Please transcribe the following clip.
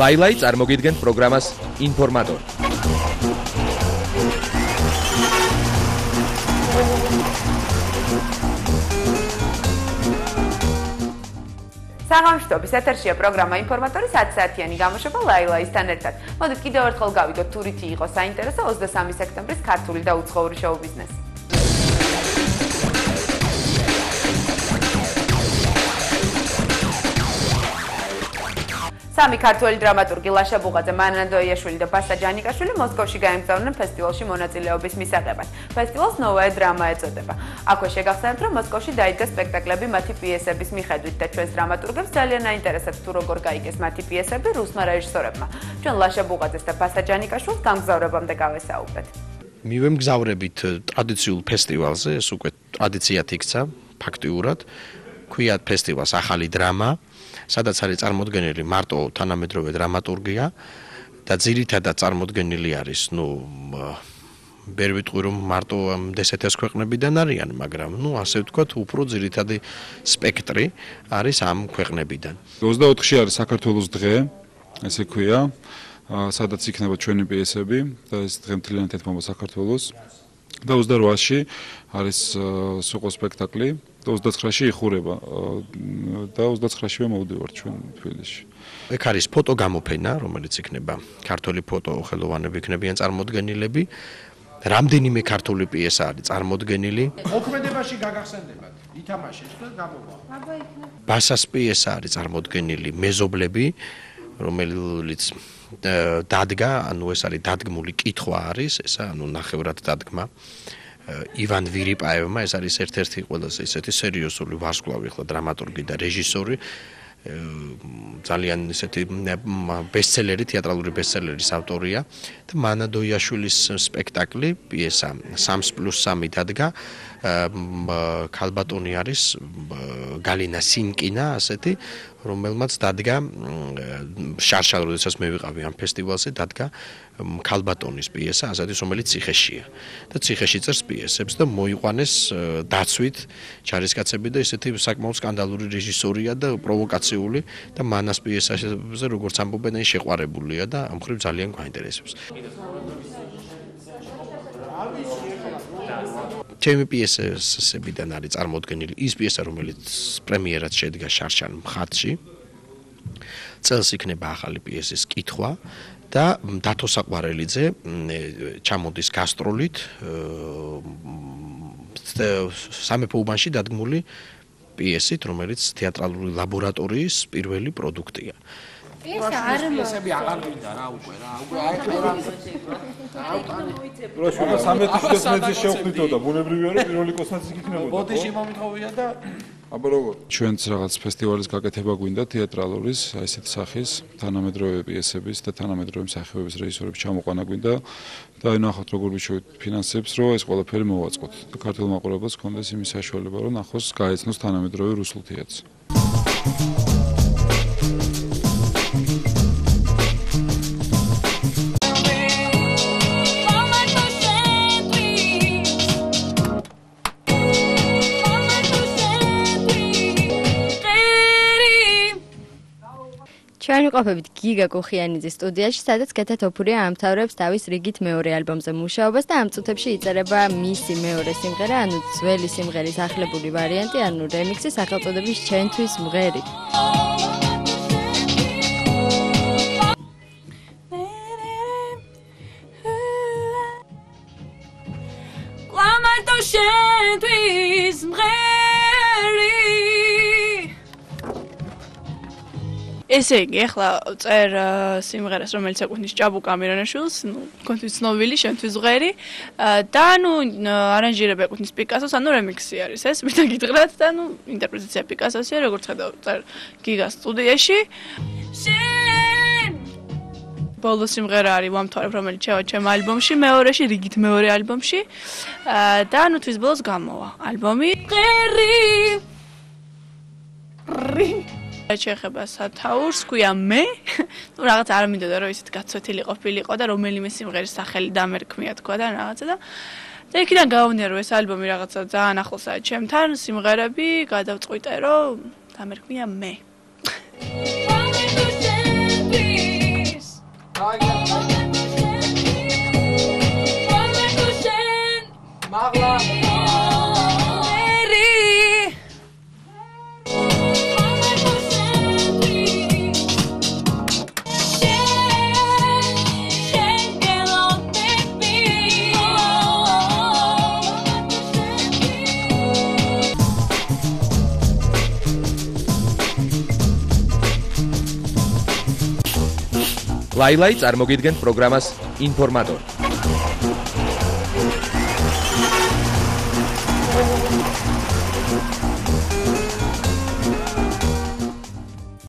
ლაილაი წარმოგიდგენთ პროგრამას ინფორმატორი. საღამოშტობის ეთერშია პროგრამა ინფორმატორი 10 საათიანი გამოშვება ლაილაისთან ერთად. მოდით კიდევ ერთხელ გავიგოთ თუ რითი იყო საინტერესო 23 სექტემბრის ქართული და უცხოური შოუ ბიზნესი. სამი ქართველი დრამატურგი ლაშა ბუღაძე, მანანა დოიაშვილი და ბასა ჯანიკაშვილი მოსკოვში გაემგზავრნენ ფესტივალში მონაწილეობის მისაღებად. ფესტივალს ნოვაე დრამა ეწოდება. აქვე შეგახსენებთ, რომ მოსკოვში დაიდგა სპექტაკლები მათი პიესების მიხედვით და ჩვენს დრამატურგებს ძალიან აინტერესებს თუ როგორ გაიგეს მათი პიესები რუსმა რეჟისორებმა. ჩვენ ლაშა ბუღაძეს და ბასა ჯანიკაშვილს გამგზავრებამდე გავესაუბრეთ. მივემგზავრებით ტრადიციულ ფესტივალზე, ეს უკვე ტრადიციად იქცა ფაქტიურად. ქვიათ ფესტივალს ახალი დრამა. სადაც არის წარმოდგენილი მარტო თანამედროვე დრამატურგია და ძირითადად წარმოდგენილი არის, ვერ ვიტყვი რომ მარტო DST-ს ქვეყნებიდან არიან, მაგრამ ასე ვთქვათ, უფრო ძირითადი სპექტრი არის ამ ქვეყნებიდან. 24-ში არის საქართველოს დღე, ესე ქვია, სადაც იქნება ჩვენი პიესები და ეს დღე მთლიანად ეთმობა საქართველოს. და 28-ში არის სუყო სპექტაკლი. 29-ში იხურება და 29-შივე მოვდივართ ჩვენ თბილისში. ეგ არის ფოტო გამოფენა, რომელიც იქნება ქართული ფოტო ხელოვანები იქნებიან წარმოდგენილები. რამდენიმე ქართული პიესა არის წარმოდგენილი. მოქმედებაში გაგახსენდებათ, ითამაშეთ და გამოვა. ბასას პიესა არის წარმოდგენილი მეზობლები, რომელიც დადგა, ეს არის დადგმული კითხვა არის, ესა ნახევრად დადგმა. ივან ვირიპაევმა, ეს არის ერთ-ერთი ყველაზე ისეთი სერიოზული ვარსკვლავი ახლა დრამატურგი და რეჟისორი. ძალიან ისეთი ბესტსელერი, თეატრალური ბესტსელერის ავტორია და მანანა დოიაშვილის სპექტაკლი, პიესა 3+3 დადგა. ქალბატონი არის გალინა სინკინა, ასეთი, რომელმაც დადგა შარშალ, როდესაც მე ვიყავი ამ ფესტივალზე, დადგა ქალბატონის პიესა, ასეთი, რომელიც ციხეშია. და ციხეში წერს პიესებს და მოიყვანეს დაცვით ჯარისკაცები და ესეთი საკმაოდ სკანდალური რეჟისორია და პროვოკაციული და მანას პიესაზე როგორც ამბობენ, შეყვარებულია და ამ მხრივ ძალიან გვაინტერესებს. ჩემი პიესებიდან არის წარმოდგენილი ის პიესა, რომელიც პრემიერად შედგა შარშან მხატში. წელს იქნება ახალი პიესის კითხვა და დათო საყვარელიძე ჩამოდის გასტროლით სამეფო უბანში დადგმული პიესით, რომელიც თეატრალური ლაბორატორიის პირველი პროდუქტია. პიესები აღარ გვინდა რა უკვე პროშურა 13-ში შევხვდითო და ბუნებრივია რომ პირველი კოსმეტიკი იქნებოდა. ბოდიში მომთხოვია და აბა როგორ? ჩვენც რაღაც ფესტივალის გაკეთება გვინდა თეატრალურის, ესეთ სახის, თანამედროვე პიესების და თანამედროვე მსახიობების რეჟისორების ჩამოყვანა გვინდა და ნახოთ როგორ ვიშოვით ფინანსებს, რომ ეს ყველაფერი მოვაწყოთ. და ქართულ მაყურებელს ჰქონდეს იმის საშუალება, რომ ნახოს გაეცნოს თანამედროვე რუსულ თეატრს. ჩვენ ვიყოფებით გიგა კუხიანიძის სტუდიაში, სადაც კეთა თოფურია ამთავრებს თავის რიგით მეორე ალბომზე მუშაობას და ამ წუთებში იწერება მისი მეორე სიმღერა, ანუ ძველი სიმღერის ახლებული ვარიანტი, ანუ რემიქსი სახელწოდების ჩემთვის მღერი. კლამარტო შენთვის მღერი ესე იგი, ახლა წერ სიმღერას, რომელიც ეკუთვნის ჭაბუკა მირონაშვილს, კონთვის ცნობილი, შენთვის მღერი და არანჟირება ეკუთვნის პიკასოს, რემიქსი არის ეს, მინდა გითხრათ და ინტერპრეტაცია პიკასოსია, როგორც ხედავ წერ გიგას სტუდიაში. ბოლო სიმღერა არის ვამთავრებ, რომელიც შევა ჩემ ალბომში, მეორეში, რიგით მეორე ალბომში და თვის ბოლოს გამოვა ალბომი. შეეხება სათაურს, ქვია მე, რაღაც არ მინდოდა რომ ისეთ გაცვეთილი ყოფილიყო და რომელიმე სიმღერის სახელი დამერქმია თქვა და რაღაცა და იქიდან გავუნია რომ ეს ალბომი რაღაცა ძალიან ახლოსაა ჩემთან, სიმღერები გადავწყვიტე რომ დამერქმია მე. ლაილაი წარმოგიდგენთ პროგრამას ინფორმატორი.